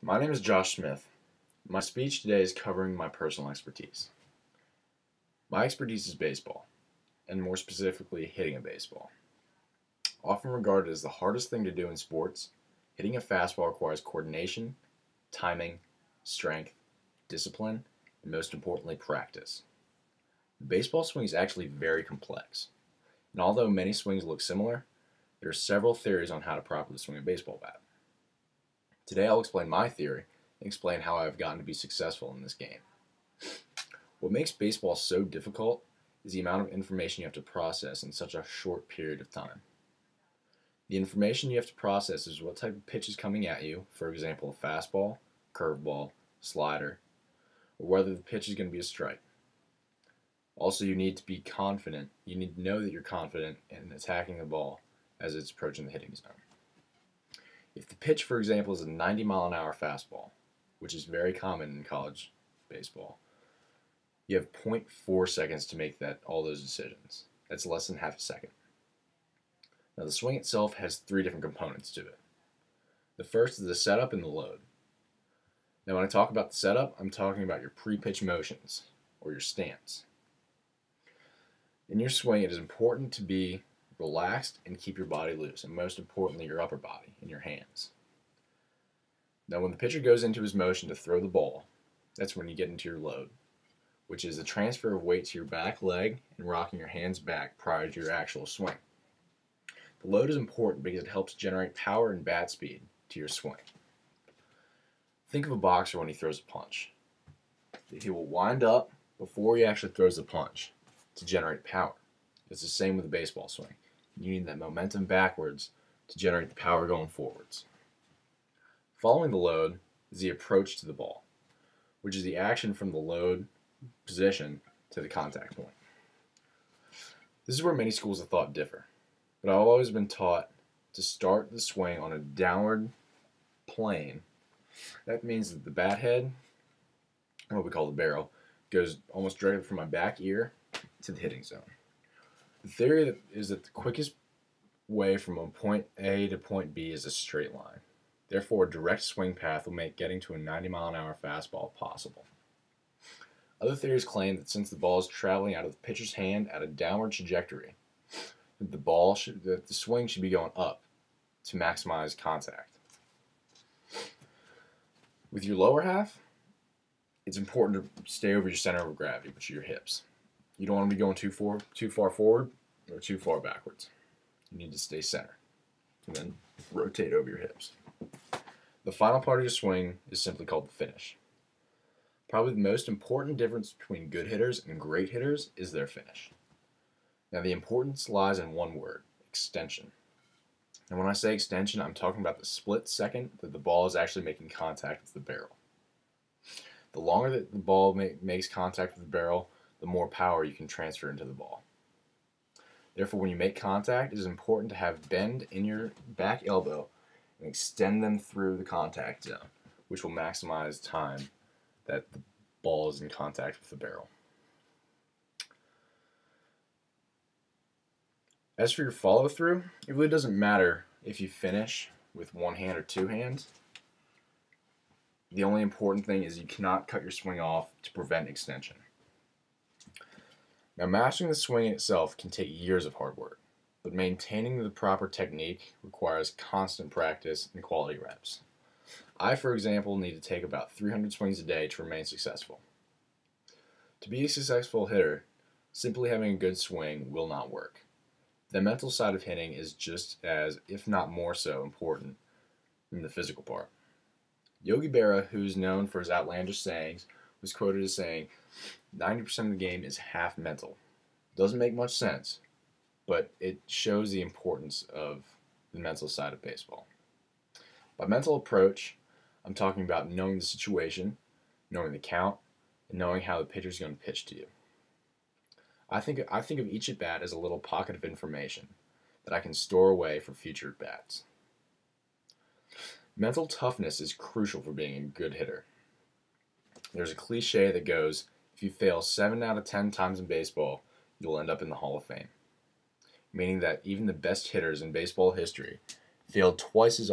My name is Josh Smith. My speech today is covering my personal expertise. My expertise is baseball, and more specifically, hitting a baseball. Often regarded as the hardest thing to do in sports, hitting a fastball requires coordination, timing, strength, discipline, and most importantly, practice. The baseball swing is actually very complex, and although many swings look similar, there are several theories on how to properly swing a baseball bat. Today I'll explain my theory and explain how I've gotten to be successful in this game. What makes baseball so difficult is the amount of information you have to process in such a short period of time. The information you have to process is what type of pitch is coming at you, for example, a fastball, curveball, slider, or whether the pitch is going to be a strike. Also, you need to be confident. You need to know that you're confident in attacking the ball as it's approaching the hitting zone. If the pitch, for example, is a 90-mile-an-hour fastball, which is very common in college baseball, you have 0.4 seconds to make all those decisions. That's less than half a second. Now, the swing itself has three different components to it. The first is the setup and the load. Now, when I talk about the setup, I'm talking about your pre-pitch motions, or your stance. In your swing, it is important to be relaxed and keep your body loose, and most importantly, your upper body and your hands. Now, when the pitcher goes into his motion to throw the ball, that's when you get into your load, which is the transfer of weight to your back leg and rocking your hands back prior to your actual swing. The load is important because it helps generate power and bat speed to your swing. Think of a boxer when he throws a punch. He will wind up before he actually throws the punch to generate power. It's the same with a baseball swing. You need that momentum backwards to generate the power going forwards. Following the load is the approach to the ball, which is the action from the load position to the contact point. This is where many schools of thought differ, but I've always been taught to start the swing on a downward plane. That means that the bat head, or what we call the barrel, goes almost directly from my back ear to the hitting zone. The theory is that the quickest way from point A to point B is a straight line. Therefore, a direct swing path will make getting to a 90-mile-an-hour fastball possible. Other theories claim that since the ball is traveling out of the pitcher's hand at a downward trajectory, that the swing should be going up to maximize contact. With your lower half, it's important to stay over your center of gravity, which are your hips. You don't want to be going too far forward or too far backwards. You need to stay center and then rotate over your hips. The final part of your swing is simply called the finish. Probably the most important difference between good hitters and great hitters is their finish. Now, the importance lies in one word: extension. And when I say extension, I'm talking about the split second that the ball is actually making contact with the barrel. The longer that the ball makes contact with the barrel, the more power you can transfer into the ball. Therefore, when you make contact, it is important to have bend in your back elbow and extend them through the contact zone, which will maximize time that the ball is in contact with the barrel. As for your follow-through, it really doesn't matter if you finish with one hand or two hands. The only important thing is you cannot cut your swing off to prevent extension. Now, mastering the swing itself can take years of hard work, but maintaining the proper technique requires constant practice and quality reps. I, for example, need to take about 300 swings a day to remain successful. To be a successful hitter, simply having a good swing will not work. The mental side of hitting is just as, if not more so, important than the physical part. Yogi Berra, who's known for his outlandish sayings, was quoted as saying, 90% of the game is half mental. Doesn't make much sense, but it shows the importance of the mental side of baseball. By mental approach, I'm talking about knowing the situation, knowing the count, and knowing how the pitcher is going to pitch to you. I think of each at bat as a little pocket of information that I can store away for future at bats. Mental toughness is crucial for being a good hitter. There's a cliche that goes, if you fail 7 out of 10 times in baseball, you'll end up in the Hall of Fame. Meaning that even the best hitters in baseball history failed twice as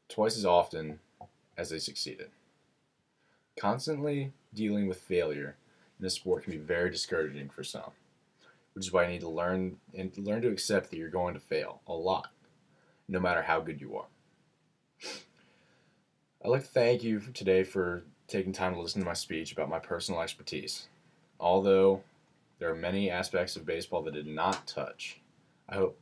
twice as often as they succeeded. Constantly dealing with failure in a sport can be very discouraging for some, which is why you need to learn to accept that you're going to fail a lot, no matter how good you are. I'd like to thank you today for taking time to listen to my speech about my personal expertise. Although there are many aspects of baseball that I did not touch, I hope